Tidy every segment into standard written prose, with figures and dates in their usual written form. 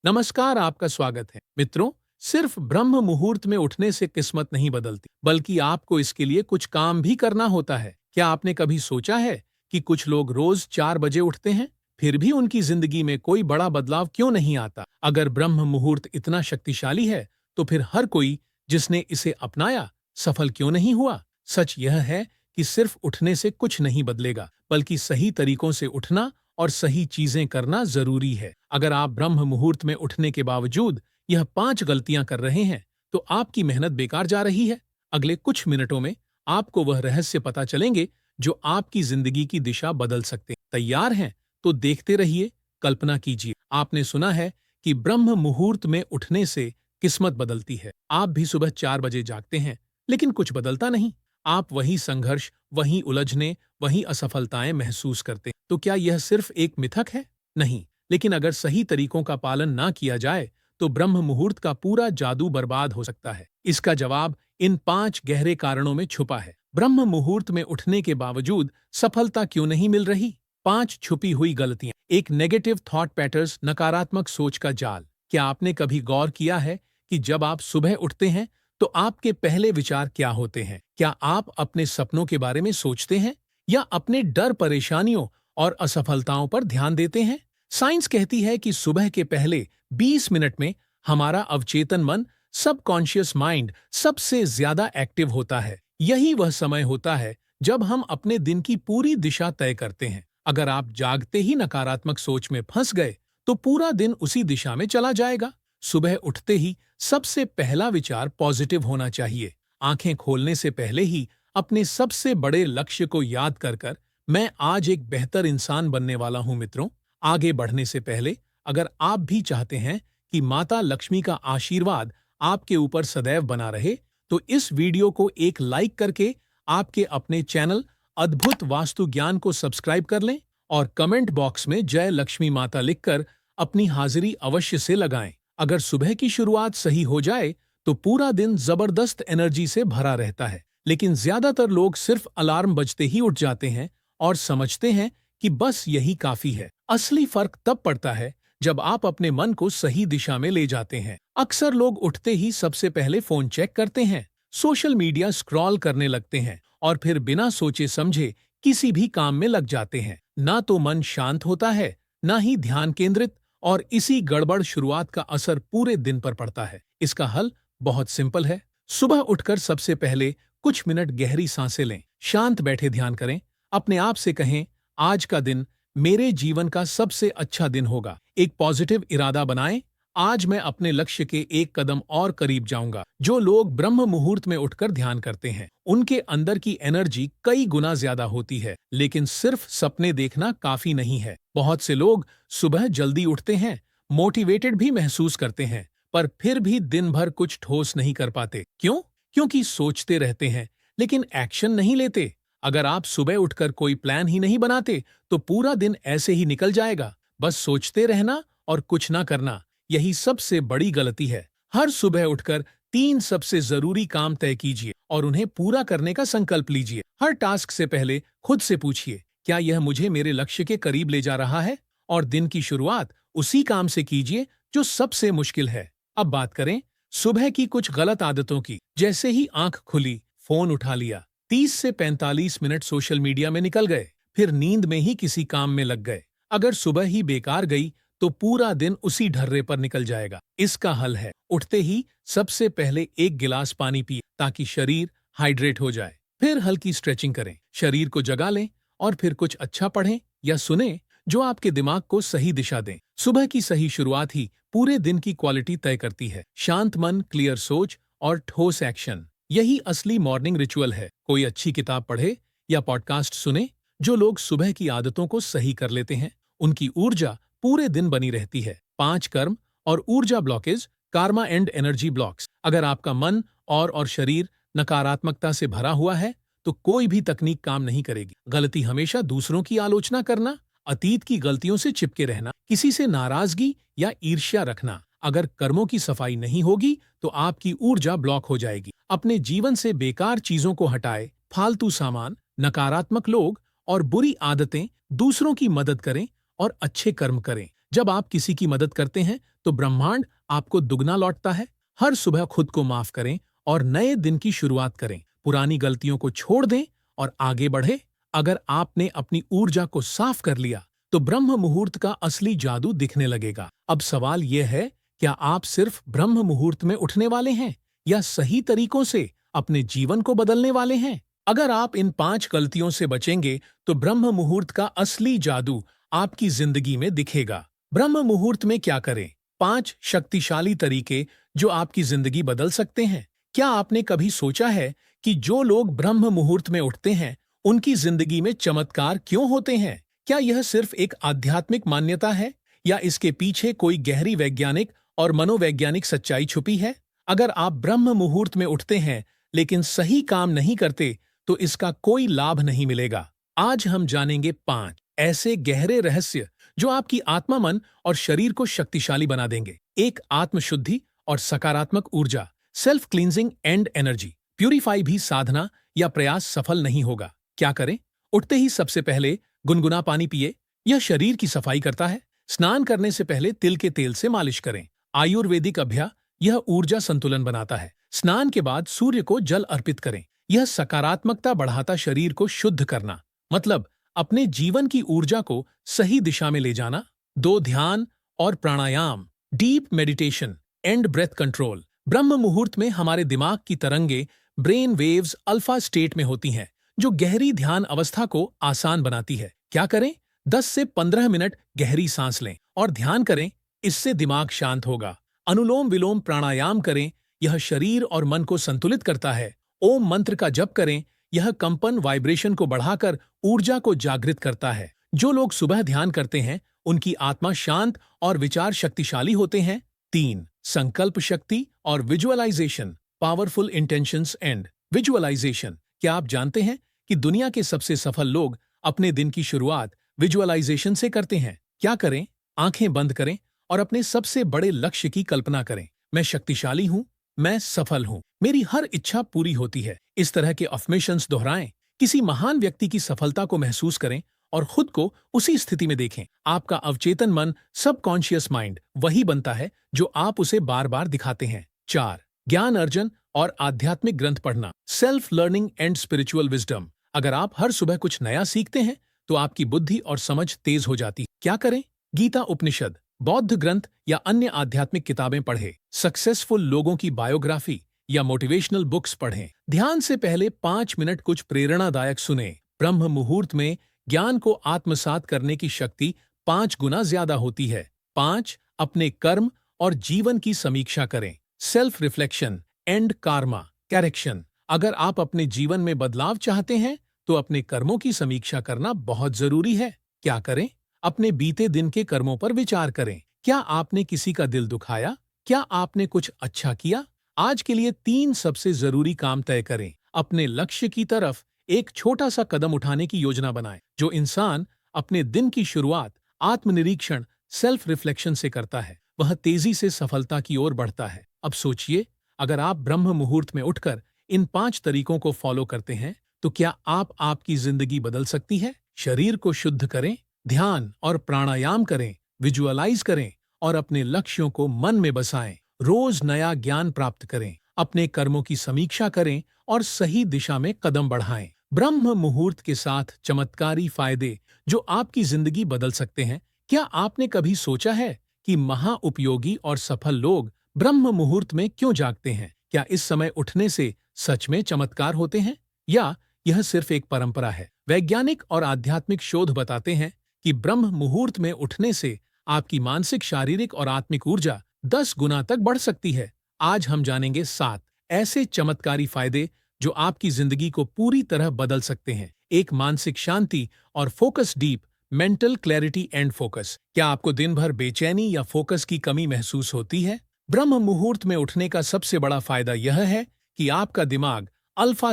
नमस्कार, आपका स्वागत है। मित्रों, सिर्फ ब्रह्म मुहूर्त में उठने से किस्मत नहीं बदलती, बल्कि आपको इसके लिए कुछ काम भी करना होता है। क्या आपने कभी सोचा है कि कुछ लोग रोज 4 बजे उठते हैं, फिर भी उनकी जिंदगी में कोई बड़ा बदलाव क्यों नहीं आता? अगर ब्रह्म मुहूर्त इतना शक्तिशाली है, तो फिर हर कोई जिसने इसे अपनाया सफल क्यों नहीं हुआ? सच यह है कि सिर्फ उठने से कुछ नहीं बदलेगा, बल्कि सही तरीकों से उठना और सही चीजें करना जरूरी है। अगर आप ब्रह्म मुहूर्त में उठने के बावजूद यह 5 गलतियां कर रहे हैं, तो आपकी मेहनत बेकार जा रही है। अगले कुछ मिनटों में आपको वह रहस्य पता चलेंगे जो आपकी जिंदगी की दिशा बदल सकते हैं। तैयार हैं? तो देखते रहिए। कल्पना कीजिए, आपने सुना है कि ब्रह्म मुहूर्त में उठने से किस्मत बदलती है। आप भी सुबह 4 बजे जागते हैं, लेकिन कुछ बदलता नहीं। आप वही संघर्ष, वही उलझने, वही असफलताएं महसूस करते हैं। तो क्या यह सिर्फ एक मिथक है? नहीं, लेकिन अगर सही तरीकों का पालन ना किया जाए, तो ब्रह्म मुहूर्त का पूरा जादू बर्बाद हो सकता है। इसका जवाब इन 5 गहरे कारणों में छुपा है। ब्रह्म मुहूर्त में उठने के बावजूद सफलता क्यों नहीं मिल रही? 5 छुपी हुई गलतियां। एक नेगेटिव थॉट पैटर्न्स, नकारात्मक सोच का जाल। क्या आपने कभी गौर किया है कि जब आप सुबह उठते हैं, तो आपके पहले विचार क्या होते हैं? क्या आप अपने सपनों के बारे में सोचते हैं, या अपने डर, परेशानियों और असफलताओं पर ध्यान देते हैं? साइंस कहती है कि सुबह के पहले 20 मिनट में हमारा अवचेतन मन, सबकॉन्शियस माइंड, सबसे ज्यादा एक्टिव होता है। यही वह समय होता है जब हम अपने दिन की पूरी दिशा तय करते हैं। अगर आप जागते ही नकारात्मक सोच में फंस गए, तो पूरा दिन उसी दिशा में चला जाएगा। सुबह उठते ही सबसे पहला विचार पॉजिटिव होना चाहिए। आंखें खोलने से पहले ही अपने सबसे बड़े लक्ष्य को याद कर मैं आज एक बेहतर इंसान बनने वाला हूं। मित्रों, आगे बढ़ने से पहले अगर आप भी चाहते हैं कि माता लक्ष्मी का आशीर्वाद आपके ऊपर सदैव बना रहे, तो इस वीडियो को एक लाइक करके आपके अपने चैनल अद्भुत वास्तु ज्ञान को सब्सक्राइब कर लें और कमेंट बॉक्स में जय लक्ष्मी माता लिखकर अपनी हाजिरी अवश्य से लगाएं। अगर सुबह की शुरुआत सही हो जाए, तो पूरा दिन जबरदस्त एनर्जी से भरा रहता है। लेकिन ज्यादातर लोग सिर्फ अलार्म बजते ही उठ जाते हैं और समझते हैं कि बस यही काफी है। असली फर्क तब पड़ता है जब आप अपने मन को सही दिशा में ले जाते हैं। अक्सर लोग उठते ही सबसे पहले फोन चेक करते हैं, सोशल मीडिया स्क्रॉल करने लगते हैं और फिर बिना सोचे समझे किसी भी काम में लग जाते हैं। ना तो मन शांत होता है, ना ही ध्यान केंद्रित, और इसी गड़बड़ शुरुआत का असर पूरे दिन पर पड़ता है। इसका हल बहुत सिंपल है। सुबह उठकर सबसे पहले कुछ मिनट गहरी सांसें लें। शांत बैठे ध्यान करें। अपने आप से कहें, आज का दिन मेरे जीवन का सबसे अच्छा दिन होगा। एक पॉजिटिव इरादा बनाएं, आज मैं अपने लक्ष्य के एक कदम और करीब जाऊंगा। जो लोग ब्रह्म मुहूर्त में उठकर ध्यान करते हैं, उनके अंदर की एनर्जी कई गुना ज्यादा होती है। लेकिन सिर्फ सपने देखना काफी नहीं है। बहुत से लोग सुबह जल्दी उठते हैं, मोटिवेटेड भी महसूस करते हैं, पर फिर भी दिन भर कुछ ठोस नहीं कर पाते। क्यों? क्योंकि सोचते रहते हैं, लेकिन एक्शन नहीं लेते। अगर आप सुबह उठकर कोई प्लान ही नहीं बनाते, तो पूरा दिन ऐसे ही निकल जाएगा। बस सोचते रहना और कुछ ना करना, यही सबसे बड़ी गलती है। हर सुबह उठकर 3 सबसे जरूरी काम तय कीजिए और उन्हें पूरा करने का संकल्प लीजिए। हर टास्क से पहले खुद से पूछिए, क्या यह मुझे मेरे लक्ष्य के करीब ले जा रहा है? और दिन की शुरुआत उसी काम से कीजिए जो सबसे मुश्किल है। अब बात करें सुबह की कुछ गलत आदतों की। जैसे ही आंख खुली, फोन उठा लिया, 30 से 45 मिनट सोशल मीडिया में निकल गए, फिर नींद में ही किसी काम में लग गए। अगर सुबह ही बेकार गई, तो पूरा दिन उसी ढर्रे पर निकल जाएगा। इसका हल है, उठते ही सबसे पहले एक गिलास पानी पिए ताकि शरीर हाइड्रेट हो जाए। फिर हल्की स्ट्रेचिंग करें, शरीर को जगा लें और फिर कुछ अच्छा पढ़ें या सुने जो आपके दिमाग को सही दिशा दें। सुबह की सही शुरुआत ही पूरे दिन की क्वालिटी तय करती है। शांत मन, क्लियर सोच और ठोस एक्शन, यही असली मॉर्निंग रिचुअल है। कोई अच्छी किताब पढ़े या पॉडकास्ट सुने। जो लोग सुबह की आदतों को सही कर लेते हैं, उनकी ऊर्जा पूरे दिन बनी रहती है। 5 कर्म और ऊर्जा blockage, Karma and energy blocks. अगर आपका मन और शरीर नकारात्मकता से भरा हुआ है, तो कोई भी तकनीक काम नहीं करेगी। गलती हमेशा दूसरों की आलोचना करना, अतीत की गलतियों से चिपके रहना, किसी से नाराजगी या ईर्ष्या रखना। अगर कर्मों की सफाई नहीं होगी, तो आपकी ऊर्जा ब्लॉक हो जाएगी। अपने जीवन से बेकार चीजों को हटाए, फालतू सामान, नकारात्मक लोग और बुरी आदतें, दूसरों की मदद करें और अच्छे कर्म करें। जब आप किसी की मदद करते हैं तो ब्रह्मांड आपको दुगना लौटता है। हर सुबह खुद को माफ करें और नए दिन की शुरुआत करें। पुरानी गलतियों को छोड़ दें और आगे बढ़े। अगर आपने अपनी ऊर्जा को साफ कर लिया तो ब्रह्म मुहूर्त का असली जादू दिखने लगेगा। अब सवाल यह है, क्या आप सिर्फ ब्रह्म मुहूर्त में उठने वाले हैं या सही तरीकों से अपने जीवन को बदलने वाले हैं? अगर आप इन 5 गलतियों से बचेंगे तो ब्रह्म मुहूर्त का असली जादू आपकी जिंदगी में दिखेगा। ब्रह्म मुहूर्त में क्या करें? 5 शक्तिशाली तरीके जो आपकी जिंदगी बदल सकते हैं। क्या आपने कभी सोचा है कि जो लोग ब्रह्म मुहूर्त में उठते हैं उनकी जिंदगी में चमत्कार क्यों होते हैं? क्या यह सिर्फ एक आध्यात्मिक मान्यता है या इसके पीछे कोई गहरी वैज्ञानिक और मनोवैज्ञानिक सच्चाई छुपी है? अगर आप ब्रह्म मुहूर्त में उठते हैं लेकिन सही काम नहीं करते तो इसका कोई लाभ नहीं मिलेगा। आज हम जानेंगे 5 ऐसे गहरे रहस्य जो आपकी आत्मा, मन और शरीर को शक्तिशाली बना देंगे। एक, आत्मशुद्धि और सकारात्मक ऊर्जा, self cleansing and energy. Purify भी साधना या प्रयास सफल नहीं होगा। क्या करें? उठते ही सबसे पहले गुनगुना पानी पिए। यह शरीर की सफाई करता है। स्नान करने से पहले तिल के तेल से मालिश करें। आयुर्वेदिक अभ्यास, यह ऊर्जा संतुलन बनाता है। स्नान के बाद सूर्य को जल अर्पित करें। यह सकारात्मकता बढ़ाता। शरीर को शुद्ध करना मतलब अपने जीवन की ऊर्जा को सही दिशा में ले जाना। 2, ध्यान और pranayama, deep meditation and breath control. Brahma muhurta में हमारे दिमाग की तरंगे ब्रेन वेव्स अल्फा स्टेट में होती हैं, जो गहरी ध्यान अवस्था को आसान बनाती है। क्या करें? 10 से 15 मिनट गहरी सांस लें और ध्यान करें। इससे दिमाग शांत होगा। अनुलोम विलोम प्राणायाम करें। यह शरीर और मन को संतुलित करता है। ओम मंत्र का जप करें। यह कंपन वाइब्रेशन को बढ़ाकर ऊर्जा को जागृत करता है। जो लोग सुबह ध्यान करते हैं उनकी आत्मा शांत और विचार शक्तिशाली होते हैं। 3, संकल्प शक्ति और visualisation, powerful intentions and visualisation. क्या आप जानते हैं कि दुनिया के सबसे सफल लोग अपने दिन की शुरुआत विजुअलाइजेशन से करते हैं? क्या करें? आंखें बंद करें और अपने सबसे बड़े लक्ष्य की कल्पना करें। मैं शक्तिशाली हूं, मैं सफल हूं, मेरी हर इच्छा पूरी होती है। इस तरह के अफर्मेशंस दोहराएं। किसी महान व्यक्ति की सफलता को महसूस करें और खुद को उसी स्थिति में देखें। आपका अवचेतन मन, सबकॉन्शियस माइंड, वही बनता है जो आप उसे बार बार दिखाते हैं। 4, ज्ञान अर्जन और आध्यात्मिक ग्रंथ पढ़ना, self learning and spiritual wisdom. अगर आप हर सुबह कुछ नया सीखते हैं तो आपकी बुद्धि और समझ तेज हो जाती है। क्या करें? गीता, उपनिषद, बौद्ध ग्रंथ या अन्य आध्यात्मिक किताबें पढ़ें। सक्सेसफुल लोगों की बायोग्राफी या मोटिवेशनल बुक्स पढ़ें। ध्यान से पहले 5 मिनट कुछ प्रेरणादायक सुने। ब्रह्म मुहूर्त में ज्ञान को आत्मसात करने की शक्ति 5 गुना ज्यादा होती है। 5, अपने कर्म और जीवन की समीक्षा करें। Self reflection and Karma correction. अगर आप अपने जीवन में बदलाव चाहते हैं तो अपने कर्मों की समीक्षा करना बहुत जरूरी है। क्या करें? अपने बीते दिन के कर्मों पर विचार करें। क्या आपने किसी का दिल दुखाया? क्या आपने कुछ अच्छा किया? आज के लिए 3 सबसे जरूरी काम तय करें। अपने लक्ष्य की तरफ एक छोटा सा कदम उठाने की योजना बनाएं। जो इंसान अपने दिन की शुरुआत आत्मनिरीक्षण, सेल्फ रिफ्लेक्शन से करता है, वह तेजी से सफलता की ओर बढ़ता है। अब सोचिए, अगर आप ब्रह्म मुहूर्त में उठकर इन 5 तरीकों को फॉलो करते हैं तो क्या आपकी जिंदगी बदल सकती है? शरीर को शुद्ध करें, ध्यान और प्राणायाम करें, विजुअलाइज करें और अपने लक्ष्यों को मन में बसाएं। रोज नया ज्ञान प्राप्त करें, अपने कर्मों की समीक्षा करें और सही दिशा में कदम बढ़ाएं। ब्रह्म मुहूर्त के साथ चमत्कारी फायदे जो आपकी जिंदगी बदल सकते हैं। क्या आपने कभी सोचा है कि महाउपयोगी और सफल लोग ब्रह्म मुहूर्त में क्यों जागते हैं? क्या इस समय उठने से सच में चमत्कार होते हैं या यह सिर्फ एक परंपरा है? वैज्ञानिक और आध्यात्मिक शोध बताते हैं कि ब्रह्म मुहूर्त में उठने से आपकी मानसिक, शारीरिक और आत्मिक ऊर्जा 10 गुना तक बढ़ सकती है। आज हम जानेंगे 7 ऐसे चमत्कारी फायदे जो आपकी जिंदगी को पूरी तरह बदल सकते हैं। एक, मानसिक शांति और focus, deep mental clarity and focus. क्या आपको दिन भर बेचैनी या फोकस की कमी महसूस होती है? ब्रह्म मुहूर्त में उठने का सबसे बड़ा फायदा यह है कि आपका दिमाग अल्फा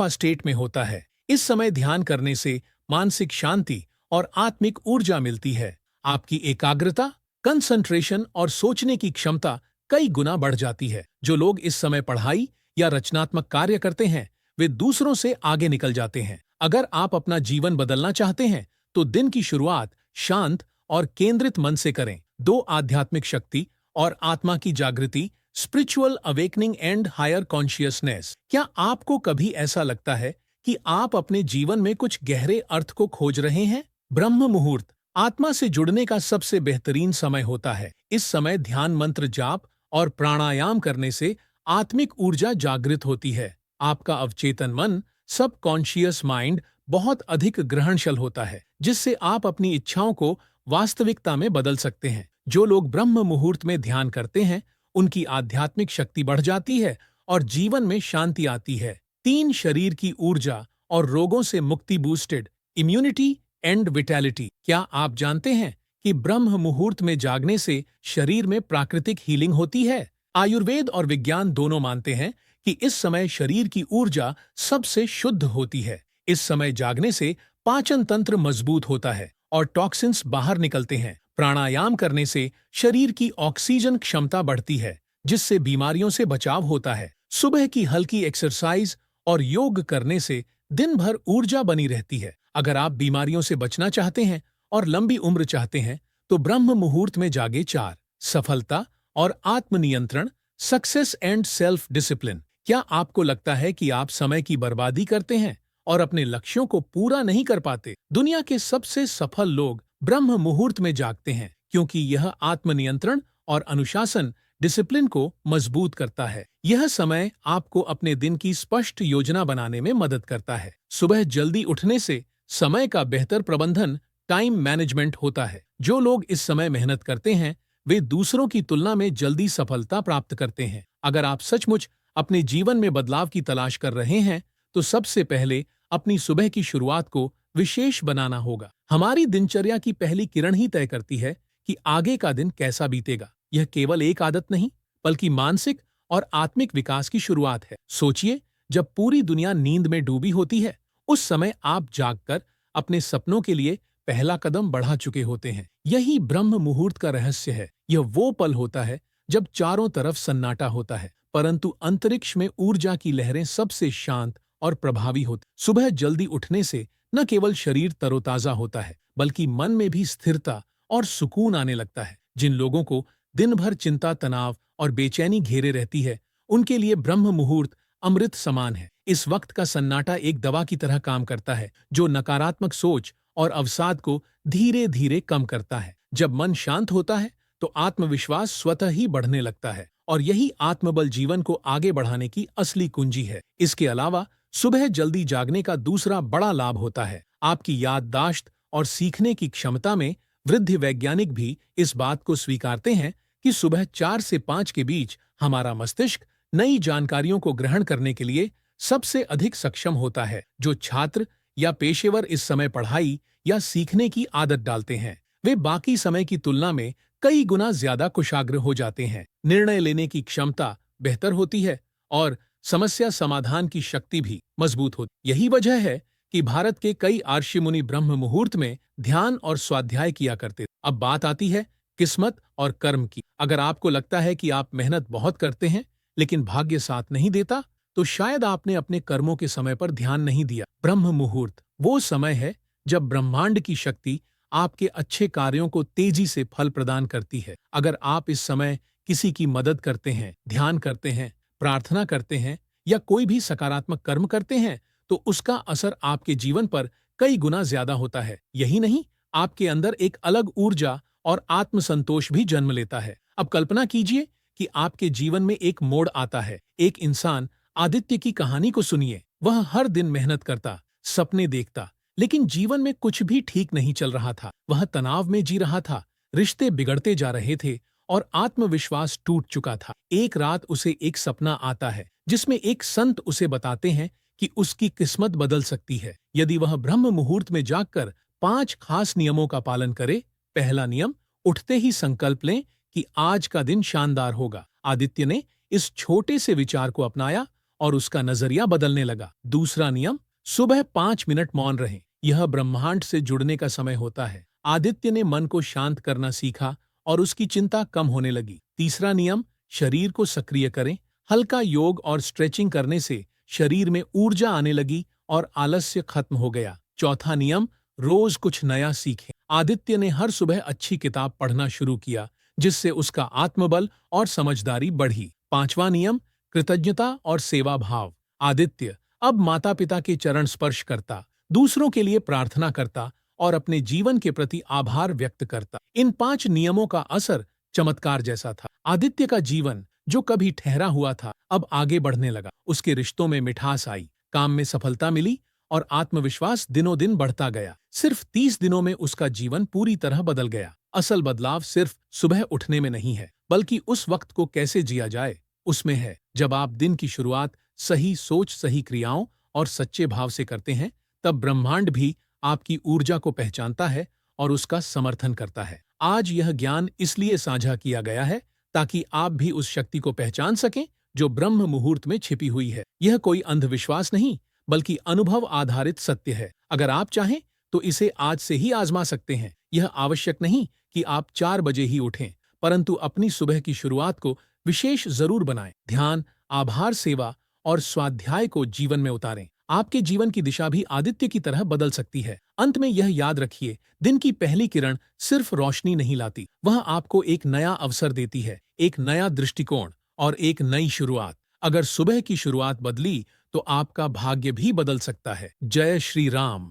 स्टेट में होता है। इस समय ध्यान करने से मानसिक शांति और आत्मिक ऊर्जा मिलती है। आपकी एकाग्रता, कंसंट्रेशन और सोचने की क्षमता कई गुना बढ़ जाती है। जो लोग इस समय पढ़ाई या रचनात्मक कार्य करते हैं वे दूसरों से आगे निकल जाते हैं। अगर आप अपना जीवन बदलना चाहते हैं तो दिन की शुरुआत शांत और केंद्रित मन से करें। 2 आध्यात्मिक शक्ति और आत्मा की जागृति, spiritual awakening and higher consciousness. क्या आपको कभी ऐसा लगता है कि आप अपने जीवन में कुछ गहरे अर्थ को खोज रहे हैं? ब्रह्म मुहूर्त आत्मा से जुड़ने का सबसे बेहतरीन समय होता है। इस समय ध्यान, मंत्र जाप और प्राणायाम करने से आत्मिक ऊर्जा जागृत होती है। आपका अवचेतन मन, सब कॉन्शियस माइंड बहुत अधिक ग्रहणशील होता है, जिससे आप अपनी इच्छाओं को वास्तविकता में बदल सकते हैं। जो लोग ब्रह्म मुहूर्त में ध्यान करते हैं, उनकी आध्यात्मिक शक्ति बढ़ जाती है और जीवन में शांति आती है। 3 शरीर की ऊर्जा और रोगों से मुक्ति, बूस्टेड इम्यूनिटी एंड विटैलिटी। क्या आप जानते हैं कि ब्रह्म मुहूर्त में जागने से शरीर में प्राकृतिक हीलिंग होती है? आयुर्वेद और विज्ञान दोनों मानते हैं कि इस समय शरीर की ऊर्जा सबसे शुद्ध होती है। इस समय जागने से पाचन तंत्र मजबूत होता है और टॉक्सिन्स बाहर निकलते हैं। प्राणायाम करने से शरीर की ऑक्सीजन क्षमता बढ़ती है, जिससे बीमारियों से बचाव होता है। सुबह की हल्की एक्सरसाइज और योग करने से दिन भर ऊर्जा बनी रहती है। अगर आप बीमारियों से बचना चाहते हैं और लंबी उम्र चाहते हैं, तो ब्रह्म मुहूर्त में जागे। 4 सफलता और आत्मनियंत्रण, सक्सेस एंड सेल्फ डिसिप्लिन। क्या आपको लगता है कि आप समय की बर्बादी करते हैं और अपने लक्ष्यों को पूरा नहीं कर पाते? दुनिया के सबसे सफल लोग ब्रह्म मुहूर्त में जागते हैं, क्योंकि यह आत्मनियंत्रण और अनुशासन, डिसिप्लिन को मजबूत करता है। यह समय आपको अपने दिन की स्पष्ट योजना बनाने में मदद करता है। सुबह जल्दी उठने से समय का बेहतर प्रबंधन, टाइम मैनेजमेंट होता है। जो लोग इस समय मेहनत करते हैं, वे दूसरों की तुलना में जल्दी सफलता प्राप्त करते हैं। अगर आप सचमुच अपने जीवन में बदलाव की तलाश कर रहे हैं, तो सबसे पहले अपनी सुबह की शुरुआत को विशेष बनाना होगा। हमारी दिनचर्या की पहली किरण ही तय करती है कि आगे का दिन कैसा बीतेगा। यह केवल एक आदत नहीं, बल्कि मानसिक और आत्मिक विकास की शुरुआत है। सोचिए, जब पूरी दुनिया नींद में डूबी होती है, उस समय आप जागकर अपने सपनों के लिए पहला कदम बढ़ा चुके होते हैं। यही ब्रह्म मुहूर्त का रहस्य है। यह वो पल होता है जब चारों तरफ सन्नाटा होता है, परंतु अंतरिक्ष में ऊर्जा की लहरें सबसे शांत और प्रभावी होती। सुबह जल्दी उठने से न केवल शरीर तरोताजा होता है, बल्कि मन में भी स्थिरता और सुकून आने लगता है। जिन लोगों को दिन भर चिंता, तनाव और बेचैनी घेरे रहती है, उनके लिए ब्रह्म मुहूर्त अमृत समान है। इस वक्त का सन्नाटा एक दवा की तरह काम करता है, जो नकारात्मक सोच और अवसाद को धीरे धीरे कम करता है। जब मन शांत होता है, तो आत्मविश्वास स्वतः ही बढ़ने लगता है, और यही आत्मबल जीवन को आगे बढ़ाने की असली कुंजी है। इसके अलावा सुबह जल्दी जागने का दूसरा बड़ा लाभ होता है आपकी याददाश्त और सीखने की क्षमता में वृद्धि। वैज्ञानिक भी इस बात को स्वीकारते हैं कि सुबह 4 से 5 के बीच हमारा मस्तिष्क नई जानकारियों को ग्रहण करने के लिए सबसे अधिक सक्षम होता है। जो छात्र या पेशेवर इस समय पढ़ाई या सीखने की आदत डालते हैं, वे बाकी समय की तुलना में कई गुना ज्यादा कुशाग्र हो जाते हैं। निर्णय लेने की क्षमता बेहतर होती है और समस्या समाधान की शक्ति भी मजबूत होती। यही वजह है कि भारत के कई आर्षि मुनि ब्रह्म मुहूर्त में ध्यान और स्वाध्याय किया करते। अब बात आती है किस्मत और कर्म की। अगर आपको लगता है कि आप मेहनत बहुत करते हैं, लेकिन भाग्य साथ नहीं देता, तो शायद आपने अपने कर्मों के समय पर ध्यान नहीं दिया। ब्रह्म मुहूर्त वो समय है जब ब्रह्मांड की शक्ति आपके अच्छे कार्यों को तेजी से फल प्रदान करती है। अगर आप इस समय किसी की मदद करते हैं, ध्यान करते हैं, प्रार्थना करते हैं या कोई भी सकारात्मक कर्म करते हैं, तो उसका असर आपके जीवन पर कई गुना ज्यादा होता है। यही नहीं, आपके अंदर एक अलग ऊर्जा और आत्मसंतोष भी जन्म लेता है। अब कल्पना कीजिए कि आपके जीवन में एक मोड़ आता है। एक इंसान, आदित्य की कहानी को सुनिए। वह हर दिन मेहनत करता, सपने देखता, लेकिन जीवन में कुछ भी ठीक नहीं चल रहा था। वह तनाव में जी रहा था, रिश्ते बिगड़ते जा रहे थे और आत्मविश्वास टूट चुका था। एक रात उसे एक सपना आता है, जिसमें एक संत उसे बताते हैं कि उसकी किस्मत बदल सकती है यदि वह ब्रह्म मुहूर्त में जागकर 5 खास नियमों का पालन करे। पहला नियम, उठते ही संकल्प लें कि आज का दिन शानदार होगा। आदित्य ने इस छोटे से विचार को अपनाया और उसका नजरिया बदलने लगा। दूसरा नियम, सुबह 5 मिनट मौन रहें। यह ब्रह्मांड से जुड़ने का समय होता है। आदित्य ने मन को शांत करना सीखा और उसकी चिंता कम होने लगी। तीसरा नियम, शरीर को सक्रिय करें। हल्का योग और स्ट्रेचिंग करने से शरीर में ऊर्जा आने लगी और आलस्य खत्म हो गया। चौथा नियम, रोज कुछ नया सीखें। आदित्य ने हर सुबह अच्छी किताब पढ़ना शुरू किया, जिससे उसका आत्मबल और समझदारी बढ़ी। 5वां नियम, कृतज्ञता और सेवा भाव। आदित्य अब माता पिता के चरण स्पर्श करता, दूसरों के लिए प्रार्थना करता और अपने जीवन के प्रति आभार व्यक्त करता। इन 5 नियमों का असर चमत्कार जैसा था। आदित्य का जीवन, जो कभी ठहरा हुआ था, अब आगे बढ़ने लगा। उसके रिश्तों में मिठास आई, काम में सफलता मिली और आत्मविश्वास दिनों दिन बढ़ता गया। सिर्फ 30 दिनों में उसका जीवन पूरी तरह बदल गया। असल बदलाव सिर्फ सुबह उठने में नहीं है, बल्कि उस वक्त को कैसे जिया जाए उसमें है। जब आप दिन की शुरुआत सही सोच, सही क्रियाओं और सच्चे भाव से करते हैं, तब ब्रह्मांड भी आपकी ऊर्जा को पहचानता है और उसका समर्थन करता है। आज यह ज्ञान इसलिए साझा किया गया है ताकि आप भी उस शक्ति को पहचान सकें जो ब्रह्म मुहूर्त में छिपी हुई है। यह कोई अंधविश्वास नहीं, बल्कि अनुभव आधारित सत्य है। अगर आप चाहें तो इसे आज से ही आजमा सकते हैं। यह आवश्यक नहीं कि आप 4 बजे ही उठें, परंतु अपनी सुबह की शुरुआत को विशेष जरूर बनाएं। ध्यान, आभार, सेवा और स्वाध्याय को जीवन में उतारें। आपके जीवन की दिशा भी आदित्य की तरह बदल सकती है। अंत में यह याद रखिए, दिन की पहली किरण सिर्फ रोशनी नहीं लाती, वह आपको एक नया अवसर देती है, एक नया दृष्टिकोण और एक नई शुरुआत। अगर सुबह की शुरुआत बदली, तो आपका भाग्य भी बदल सकता है। जय श्री राम।